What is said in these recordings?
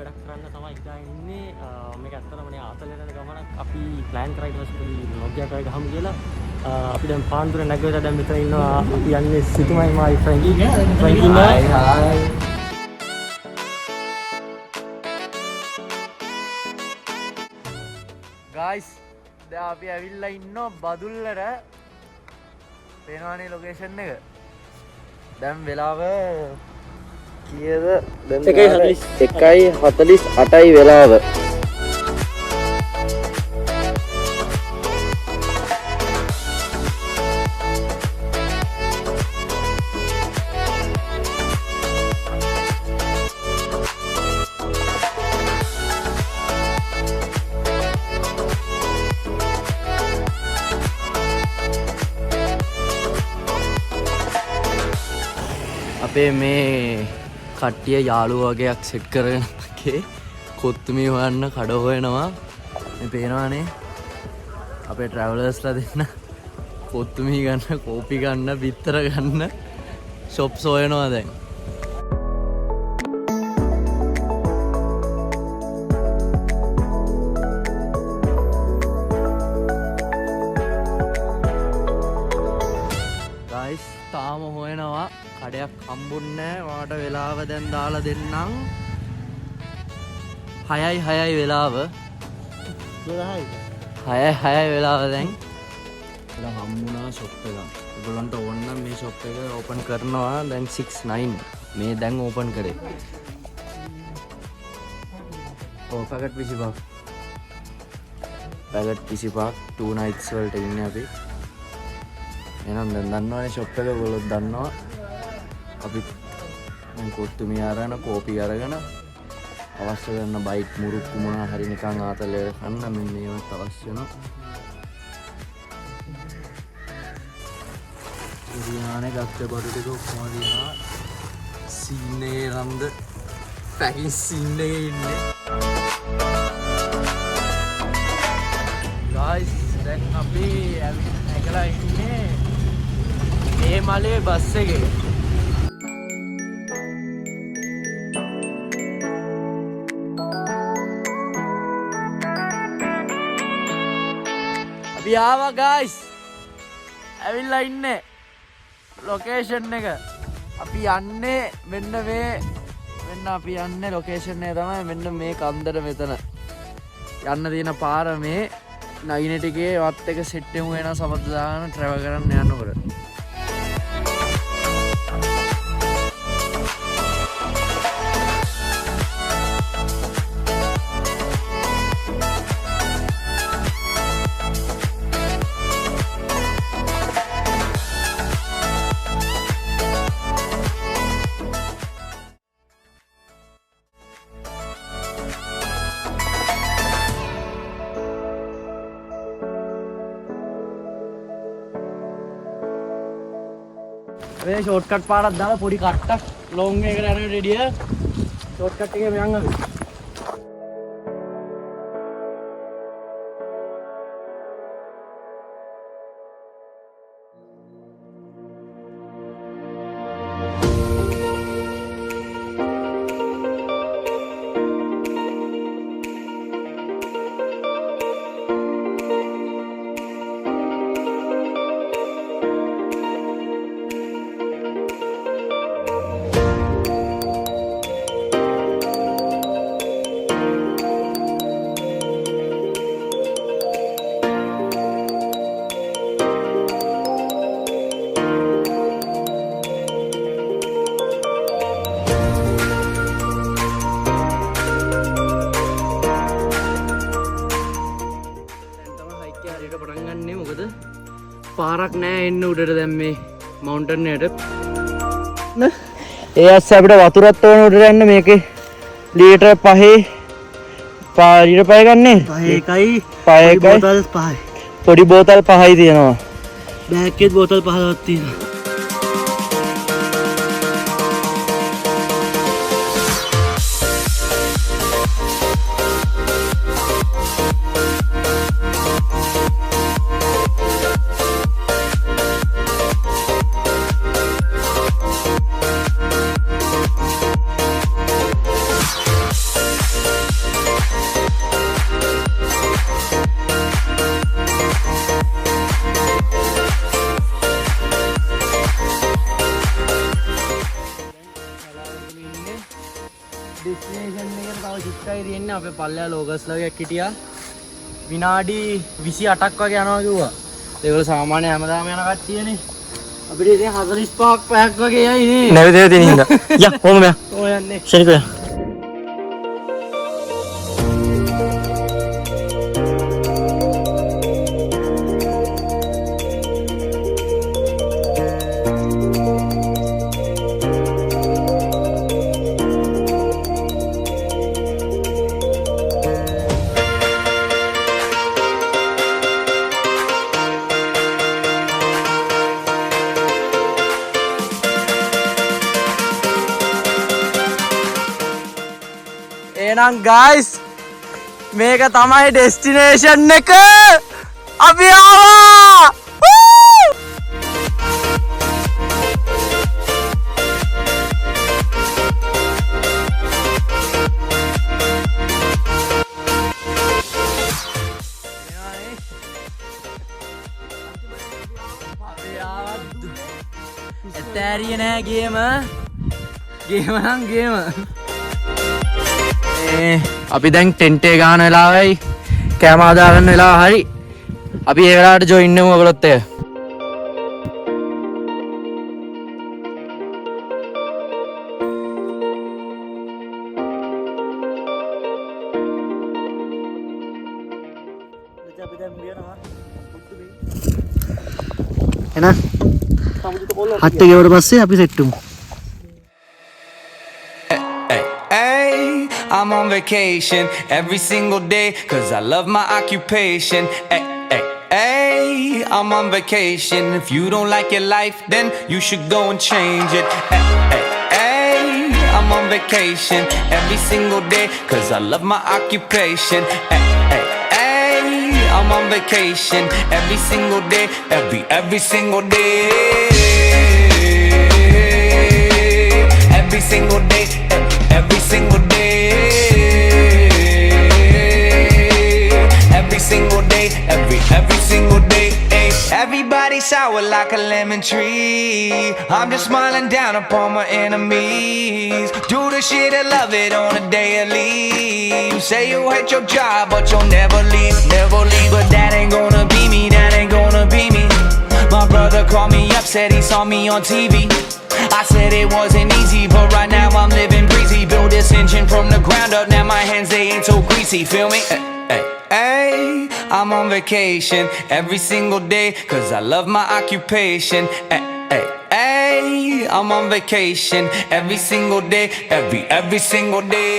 වැඩක් කරන්න තමයි හිතාගෙන ඉන්නේ. මේක ඇත්තටම නේ ආතලේ යන ගමනක් අපි ප්ලෑන් කරා ඊට පස්සේ vlog එකක් කරලා ගහමු කියලා. අපි දැන් පාන්දුර නැගලා දැන් මෙතන ඉන්නවා යන්නේ සිතුමයි මායි ෆ්‍රැන්කි. ෆ්‍රැන්කි නයි. හායි. Guys, දැන් අපි ඇවිල්ලා ඉන්නවා බදුල්ලට. පේනවනේ ලොකේෂන් එක. දැන් වෙලාව කීයද? දැන් 1:48යි වෙලාව. අපේ මේ කට්ටිය යාළුවෝ වගේක් සෙට් කරගෙන එකේ කොත්තුමී හොයන්න කඩ හොයනවා. මේ පේනවනේ අපේ ට්‍රැවලර්ස්ලා දෙන්න කොත්තුමී ගන්න, කෝපි ගන්න, බිත්තර ගන්න ෂොප්ස් හොයනවා දැන්. guys තාම හොයනවා කඩයක් හම්බුන්නේ නැහැ. වාට වෙලාව දැන් දාලා දෙන්නම්. 6:06යි වෙලාව. 6:06යි වෙලාව දැන්. දැන් හම්බුණා ෂොප් එක. ඒගොල්ලන්ට ඕන නම් මේ ෂොප් එක ඕපන් කරනවා. දැන් 6:09 මේ දැන් ඕපන් කරේ. ඔව් පැකට් 25. පැකට් 25 2 nights වලට ඉන්නේ අපි. එහෙනම් දැන් දන්නවනේ ෂොප් එක ඔයගොල්ලෝ දන්නවා. අපි දැන් කොත්තුමී අරගෙන කෝපි අරගෙන අවශ්‍ය කරන බයිට් මුරුක්කු මොනවා හරි නිකන් ආතලේ කන්න මෙන්න මේවත් අවශ්‍ය වෙනවා. ඉරියානේ ගත්ත බඩු ටික ඔක්කොම දිනවා. සීන් එකේ රන්ද පැකින් සීන් එකේ ඉන්නේ. guys දැන් අපි ඇවිල්ලා ඉන්නේ මේ මලේ බස් එකේ. අපි ආවා guys. ඇවිල්ලා ඉන්නේ ලොකේෂන් එක. අපි යන්නේ මෙන්න අපි යන්නේ ලොකේෂන් එක තමයි මෙන්න මේ කන්දර මෙතන. යන්න තියෙන පාර මේ නයින ටිකේ වත් එක සෙට් වෙමු වෙන සමත දාන ට්‍රැවල් කරන්න යනකොට. මේ ෂෝට්කට් පාරක් දාලා පොඩි කට්ටක් ලොන්ග් එකකට යන රෙඩිය ෂෝට්කට් එකේ මෙයන් අපි. පාරක් නෑ එන්න උඩට දැන් මේ මවුන්ටන් එකට. ඒ ඇස්ස අපිට වතුරත් ඕන උඩට යන්න. මේකේ ලීටර් 5 ලීටර් 5 ගන්නේ 5යි බෝතල් 5යි. පොඩි බෝතල් 5යි තියෙනවා. බෑග් එකේ බෝතල් 15ක් තියෙනවා. ඉන්නේ අපේ පල්ලෙහා ලෝකස්ලා එකක් හිටියා. විනාඩි 28ක් වගේ යනවා කිව්වා. ඒගොල්ලෝ සාමාන්‍ය හැමදාම යන කට්ටියනේ. අපිට ඉතින් 45ක් පැයක් වගේ යයි නේ. නැවතේ තියෙන හින්දා. යා කොහොම මෙයා. ඔය යන්නේ. ශනිකෝ. එහෙනම් guys මේක තමයි ඩෙස්ටිනේෂන් එක. අපි ආවා. ඇත්තෑරිය නෑ ගේම. ගේම නම් ගේම. අපි දැන් ටෙන්ට් එක ගන්න වෙලාවයි කැම හදා ගන්න වෙලාව හරි. අපි ඒ වෙලාවට ජොයින් වෙමු ඔයගොල්ලොත් එක්ක. එහෙනම් හත් එකේවට පස්සේ අපි සෙට් වෙමු. I'm on vacation every single day cause I love my occupation. Ay, ay, ay, I'm on vacation. If you don't like your life, then you should go and change it. Ay, ay, ay, I'm on vacation every single day cause I love my occupation. Ay, ay, ay, I'm on vacation every single day, every single day. Every single day, every single day. Every single day, every single day. Everybody sour like a lemon tree. I'm just smiling down upon my enemies. Do the shit and love it on a daily. You say you hate your job, but you'll never leave, never leave. But that ain't gonna be me, that ain't gonna be me. My brother called me up, said he saw me on TV. I said it wasn't easy, but right now I'm living breezy. Build this engine from the ground up, now my hands they ain't so greasy, feel me? Ay, I'm on vacation every single day cause I love my occupation. Ay, ay, ay, I'm on vacation every single day, every single day.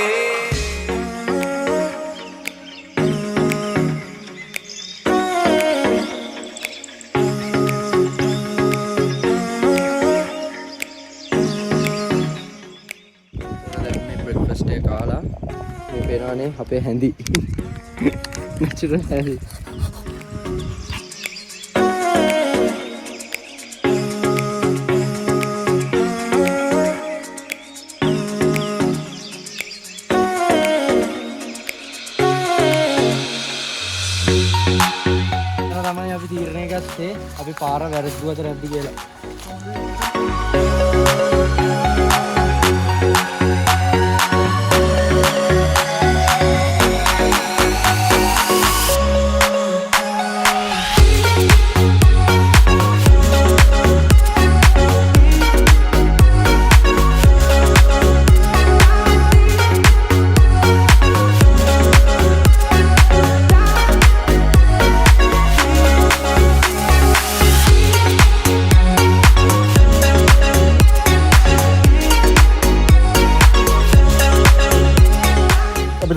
breakfast එක කාලා මේ පේනවනේ අපේ හැඳි natural හැඳි. තමයි අපි තීරණය ගත්තේ අපි පාර වැරද්දුවද නැද්ද කියලා.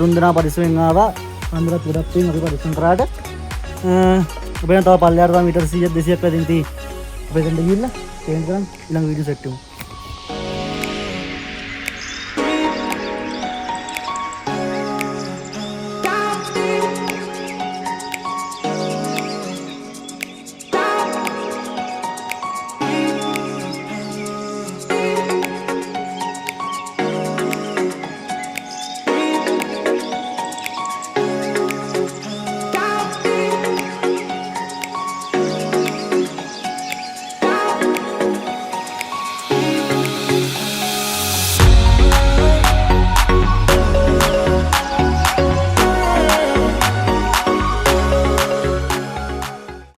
දුන්දනා පරිස්සමෙන් ආවා. අන්දරත් ගොඩක් තියෙන අපි පරිස්සම් කරාට අපේ තව පල්ලෙහාට තව මීටර් 100ක් 200ක් වැදින් තියෙයි. අපි දැන් ගිහිල්ලා චේන්ජ් කරන් ඊළඟ වීඩියෝ සෙට් වෙමු.